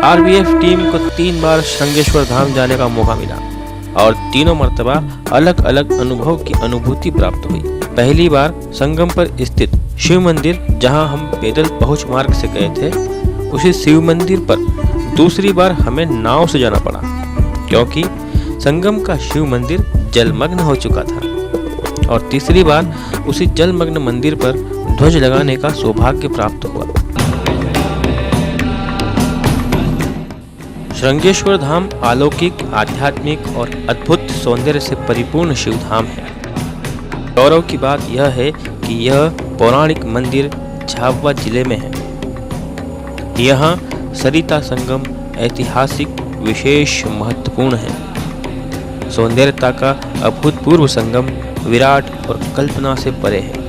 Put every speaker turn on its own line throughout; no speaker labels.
RBF team को 3 बार श्रृंगेश्वर धाम जाने का मौका मिला और तीनों मर्तबा अलग अलग अनुभव की अनुभूति प्राप्त हुई। पहली बार संगम पर स्थित शिव मंदिर, जहां हम पैदल पहुंच मार्ग से गए थे, उसी शिव मंदिर पर दूसरी बार हमें नाव से जाना पड़ा, क्योंकि संगम का शिव मंदिर जलमग्न हो चुका था। और तीसरी बार उसी जलमग्न मंदिर पर ध्वज लगाने का सौभाग्य प्राप्त हुआ। श्रृंगेश्वर धाम अलौकिक, आध्यात्मिक और अद्भुत सौंदर्य से परिपूर्ण शिव धाम है। गौरव की बात यह है कि यह पौराणिक मंदिर झाबुआ जिले में है। यहाँ सरिता संगम ऐतिहासिक विशेष महत्वपूर्ण है। सौंदर्यता का अभूतपूर्व संगम विराट और कल्पना से परे है।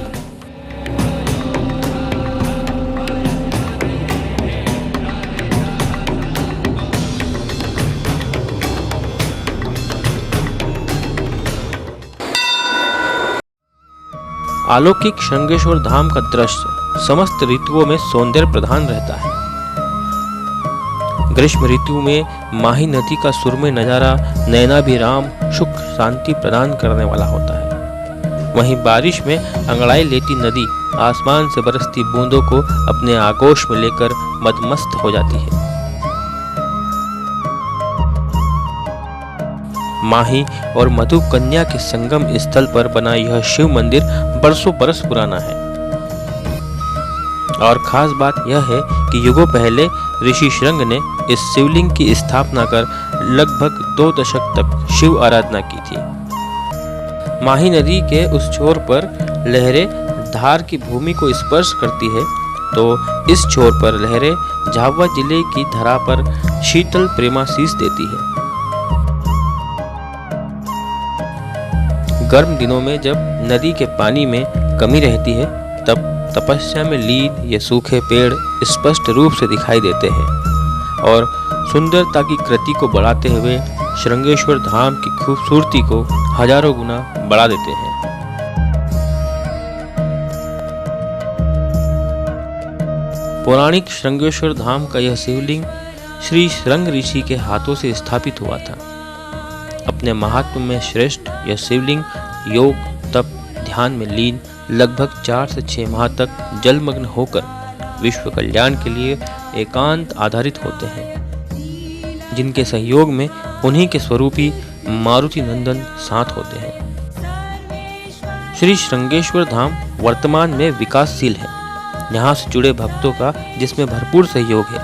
अलौकिक श्रृंगेश्वर धाम का दृश्य समस्त ऋतुओं में सौंदर्य प्रधान रहता है। ग्रीष्म ऋतु में माही नदी का सुरमय नजारा नयनाभिराम सुख शांति प्रदान करने वाला होता है। वहीं बारिश में अंगड़ाई लेती नदी आसमान से बरसती बूंदों को अपने आगोश में लेकर मदमस्त हो जाती है। माही और मधु कन्या के संगम स्थल पर बना यह शिव मंदिर बरसों बरस पुराना है। और खास बात यह है कि युगों पहले ऋषि श्रृंग ने इस शिवलिंग की स्थापना कर लगभग 2 दशक तक शिव आराधना की थी। माही नदी के उस छोर पर लहरें धार की भूमि को स्पर्श करती है, तो इस छोर पर लहरें झाबुआ जिले की धरा पर शीतल प्रेमाशीष देती है। गर्म दिनों में जब नदी के पानी में कमी रहती है, तब तपस्या में लीन ये सूखे पेड़ स्पष्ट रूप से दिखाई देते हैं और सुंदरता की कृति को बढ़ाते हुए श्रृंगेश्वर धाम की खूबसूरती को हजारों गुना बढ़ा देते हैं। पौराणिक श्रृंगेश्वर धाम का यह शिवलिंग श्री श्रृंग ऋषि के हाथों से स्थापित हुआ था। अपने महात्म में श्रेष्ठ यह शिवलिंग योग, तप, ध्यान में लीन लगभग 4 से 6 माह तक जलमग्न होकर विश्व कल्याण के लिए एकांत आधारित होते हैं, जिनके सहयोग में उन्हीं के स्वरूपी मारुति नंदन साथ होते हैं। श्री श्रृंगेश्वर धाम वर्तमान में विकासशील है। यहाँ से जुड़े भक्तों का जिसमें भरपूर सहयोग है।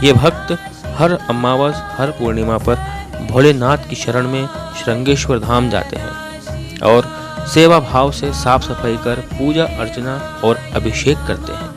ये भक्त हर अमावस, हर पूर्णिमा पर भोलेनाथ की शरण में श्रृंगेश्वर धाम जाते हैं और सेवा भाव से साफ सफाई कर पूजा अर्चना और अभिषेक करते हैं।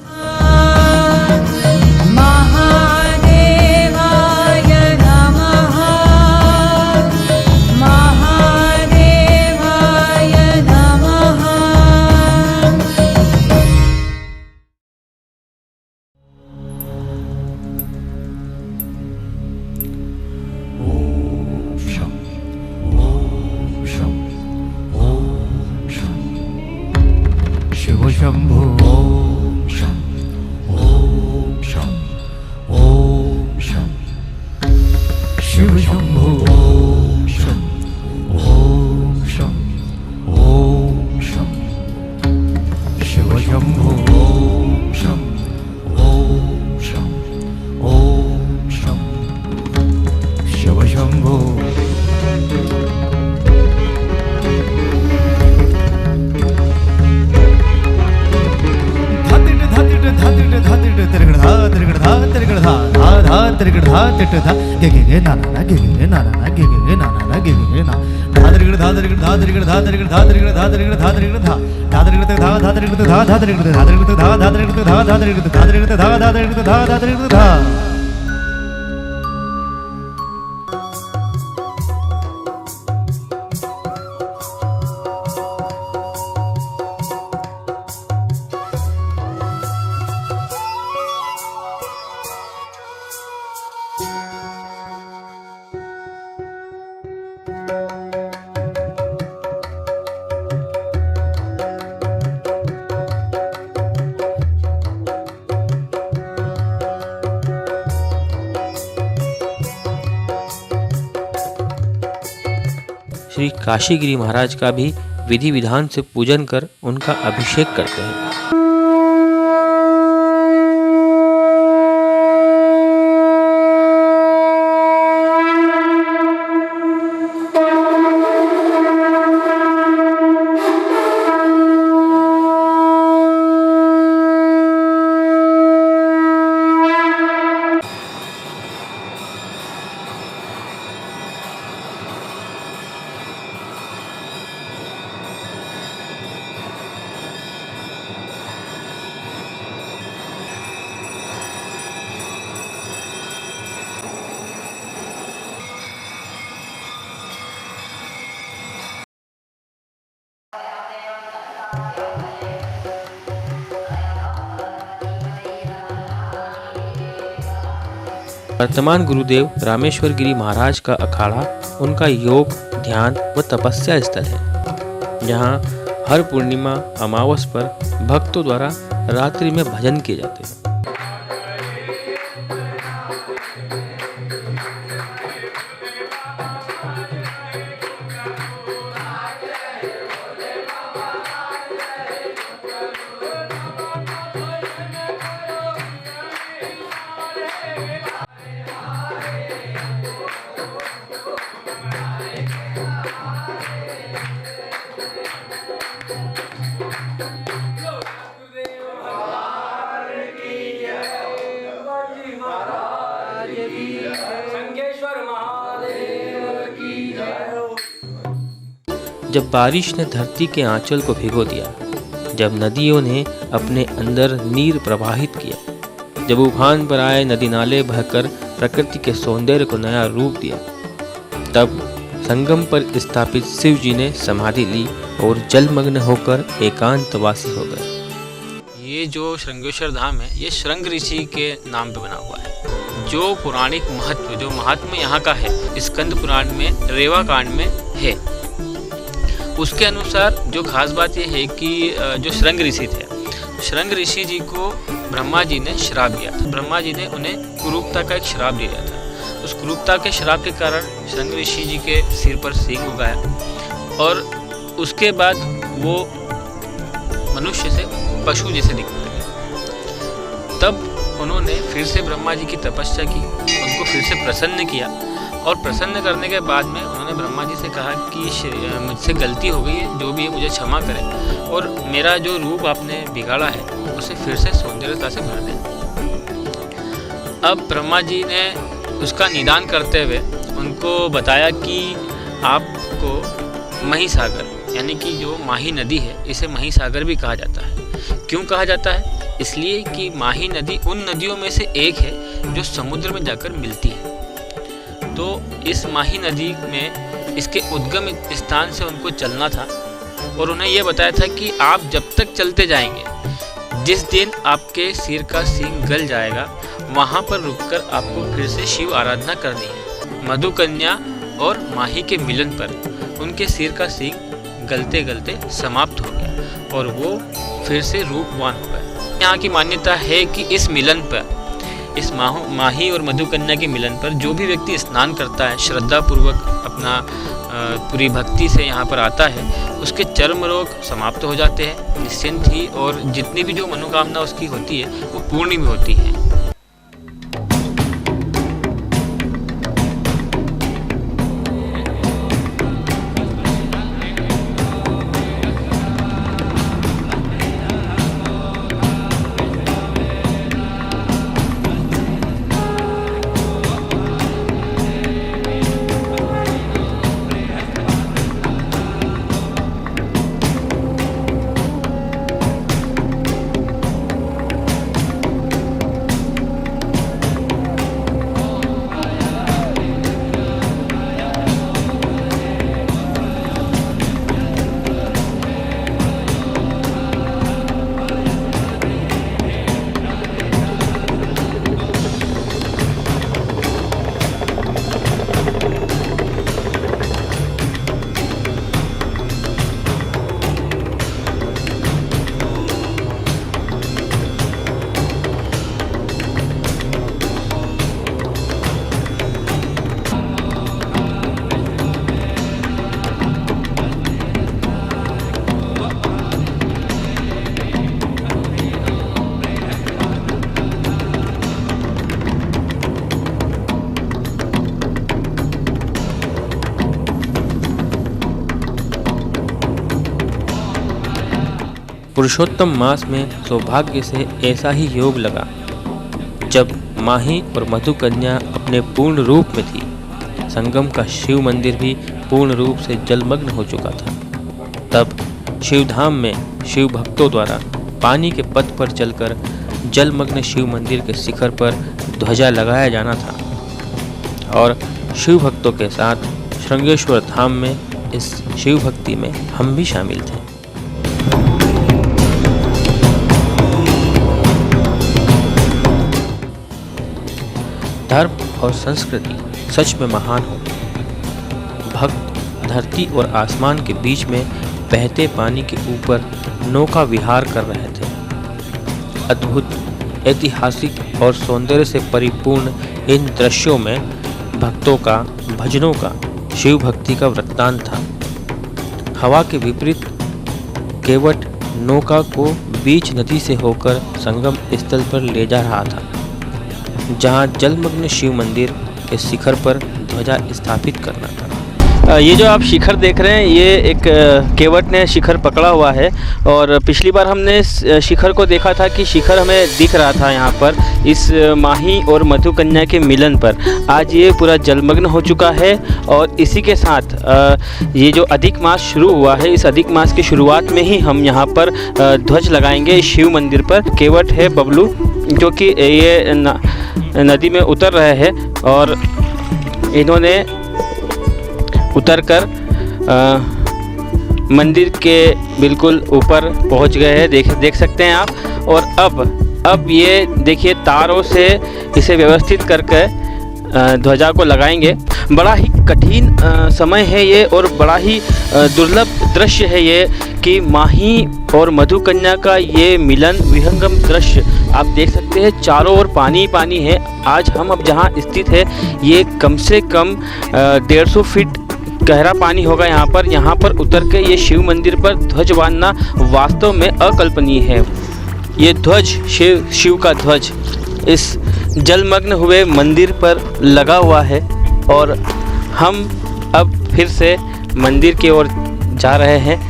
शंभो ओम शं ओम शं ओम शं शिव शंभो ओम शं ओम शं ओम शं शिव शंभो ओम शं ओम शं ओम तिरगड़ धा तिट धा गे ना ना गे ना ना गे ना ना गे ना धा तिरगड़ धा तिरगड़ धा तिरगड़ धा तिरगड़ धा तिरगड़ धा तिरगड़ धा तिरगड़ धा धा तिरगड़ धा धा तिरगड़ धा धा तिरगड़ धा तिरगड़ धा धा तिरगड़ धा धा तिरगड़ धा तिरगड़ धा धा तिरगड़ धा धा तिरगड़ धा।
श्री काशीगिरी महाराज का भी विधि विधान से पूजन कर उनका अभिषेक करते हैं। वर्तमान गुरुदेव रामेश्वर गिरी महाराज का अखाड़ा उनका योग, ध्यान व तपस्या स्थल है, जहाँ हर पूर्णिमा अमावस पर भक्तों द्वारा रात्रि में भजन किए जाते हैं। जब बारिश ने धरती के आंचल को भिगो दिया, जब नदियों ने अपने अंदर नीर प्रवाहित किया, जब उफान पर आए नदी नाले बहकर प्रकृति के सौंदर्य को नया रूप दिया, तब संगम पर स्थापित शिव जी ने समाधि ली और जलमग्न होकर एकांतवासी हो गए। ये जो श्रृंगेश्वर धाम है, ये श्रृंग ऋषि के नाम पे बना हुआ है। जो पौराणिक महत्व, जो महात्म्य यहाँ का है, स्कंद पुराण में रेवा कांड में है। उसके अनुसार जो खास बात यह है कि जो श्रृंग ऋषि थे, श्रृंग ऋषि जी को ब्रह्मा जी ने श्राप दिया था। ब्रह्मा जी ने उन्हें कुरूपता का एक श्राप दिया था। उस कुरूपता के श्राप के कारण श्रृंग ऋषि जी के सिर पर सींग उगाया और उसके बाद वो मनुष्य से पशु जैसे दिखने लगे। तब उन्होंने फिर से ब्रह्मा जी की तपस्या की, उनको फिर से प्रसन्न किया और प्रसन्न करने के बाद में उन्होंने ब्रह्मा जी से कहा कि मुझसे गलती हो गई है, जो भी है मुझे क्षमा करें और मेरा जो रूप आपने बिगाड़ा है उसे फिर से सौंदर्यता से भर दें। अब ब्रह्मा जी ने उसका निदान करते हुए उनको बताया कि आपको महिसागर यानी कि जो माही नदी है, इसे महिसागर भी कहा जाता है। क्यों कहा जाता है? इसलिए कि माही नदी उन नदियों में से एक है जो समुद्र में जाकर मिलती है। तो इस माही नदी में इसके उद्गम स्थान से उनको चलना था और उन्हें यह बताया था कि आप जब तक चलते जाएंगे, जिस दिन आपके सिर का सींग गल जाएगा, वहाँ पर रुककर आपको फिर से शिव आराधना करनी है। मधुकन्या और माही के मिलन पर उनके सिर का सींग गलते गलते समाप्त हो गया और वो फिर से रूपवान हो गए। यहाँ की मान्यता है कि इस मिलन पर, इस माही और मधुकन्या के मिलन पर जो भी व्यक्ति स्नान करता है, श्रद्धा पूर्वक अपना पूरी भक्ति से यहाँ पर आता है, उसके चर्म रोग समाप्त हो जाते हैं निश्चिंत ही, और जितनी भी जो मनोकामना उसकी होती है वो पूर्ण भी होती है। पुरुषोत्तम मास में सौभाग्य से ऐसा ही योग लगा जब माही और मधु कन्या अपने पूर्ण रूप में थी। संगम का शिव मंदिर भी पूर्ण रूप से जलमग्न हो चुका था। तब शिवधाम में शिव भक्तों द्वारा पानी के पथ पर चलकर जलमग्न शिव मंदिर के शिखर पर ध्वजा लगाया जाना था और शिव भक्तों के साथ श्रृंगेश्वर धाम में इस शिव भक्ति में हम भी शामिल थे। धर्म और संस्कृति सच में महान हो। भक्त धरती और आसमान के बीच में बहते पानी के ऊपर नौका विहार कर रहे थे। अद्भुत, ऐतिहासिक और सौंदर्य से परिपूर्ण इन दृश्यों में भक्तों का, भजनों का, शिव भक्ति का वृत्तांत था। हवा के विपरीत केवट नौका को बीच नदी से होकर संगम स्थल पर ले जा रहा था, जहां जलमग्न शिव मंदिर के शिखर पर ध्वजा स्थापित करना था।
ये जो आप शिखर देख रहे हैं, ये एक केवट ने शिखर पकड़ा हुआ है और पिछली बार हमने शिखर को देखा था कि शिखर हमें दिख रहा था यहाँ पर इस माही और मधु कन्या के मिलन पर। आज ये पूरा जलमग्न हो चुका है और इसी के साथ ये जो अधिक मास शुरू हुआ है, इस अधिक मास की शुरुआत में ही हम यहाँ पर ध्वज लगाएंगे शिव मंदिर पर। केवट है बबलू जो कि ये नदी में उतर रहे हैं और इन्होंने उतरकर मंदिर के बिल्कुल ऊपर पहुंच गए हैं, देख सकते हैं आप। और अब ये देखिए तारों से इसे व्यवस्थित करके ध्वजा को लगाएंगे। बड़ा ही कठिन समय है ये और बड़ा ही दुर्लभ दृश्य है ये कि माही और मधु कन्या का ये मिलन विहंगम दृश्य आप देख सकते हैं। चारों ओर पानी पानी है। आज हम अब जहाँ स्थित है ये कम से कम 150 फीट गहरा पानी होगा यहाँ पर उतर के ये शिव मंदिर पर ध्वज बांधना वास्तव में अकल्पनीय है। ये ध्वज शिव का ध्वज इस जलमग्न हुए मंदिर पर लगा हुआ है और हम अब फिर से मंदिर की ओर जा रहे हैं।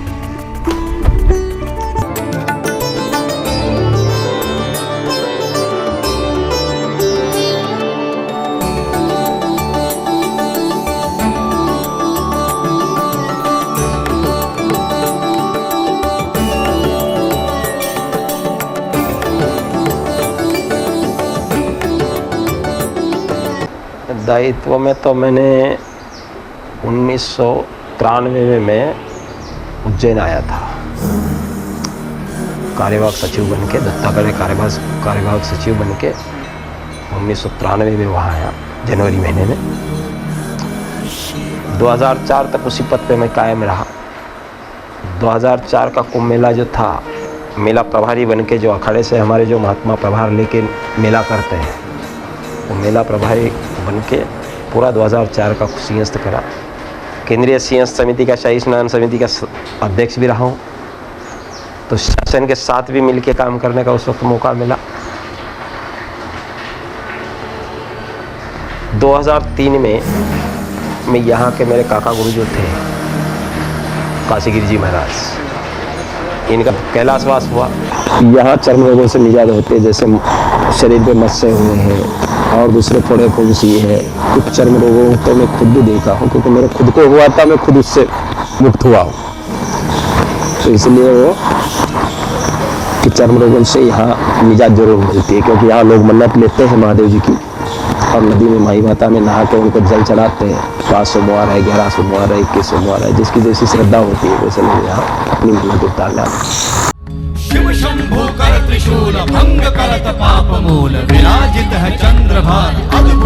दायित्व में तो मैंने 1993 में उज्जैन आया था कार्यवाहक सचिव बन के, दत्तागढ़ कार्यवाहक सचिव बन के 1993 में वहाँ आया जनवरी महीने में। 2004 तक उसी पद पे मैं कायम रहा। 2004 का कुंभ मेला जो था, मेला प्रभारी बन के, जो अखाड़े से हमारे जो महात्मा प्रभार लेके मेला करते हैं, वो मेला प्रभारी बन के पूरा 2004 का सिंहस्थ करा। केंद्रीय सिंहस्थ समिति का, शाही स्नान समिति का अध्यक्ष भी रहा हूँ, तो शासन के साथ भी मिलके काम करने का उस वक्त मौका मिला। 2003 में मैं यहाँ के मेरे काका गुरु जो थे काशीगिरी जी महाराज, इनका कैलाशवास हुआ। यहाँ चर्म रोगों से निजात होते, जैसे शरीर पे मस्से हुए हैं और दूसरे फोड़े फुंसी है, कुछ चर्म रोगों तो मैं खुद भी देखा हूँ, क्योंकि मेरे खुद को हुआ था, मैं खुद उससे मुक्त हुआ हूँ। तो इसलिए वो कि चर्म रोगों से यहाँ निजात जरूर मिलती है, क्योंकि यहाँ लोग मन्नत लेते हैं महादेव जी की और नदी में माई माता में नहा के उनको जल चढ़ाते हैं। 5 सोमवार है, 11 सोमवार है, 21 सोमवार है, जिसकी जैसी श्रद्धा होती है वैसे लोग यहाँ अपनी मन्नत उतार लाते।
शिव शंभु कर त्रिशूल भंग करत पाप मूल, विराजित है चंद्रभान अद्भुत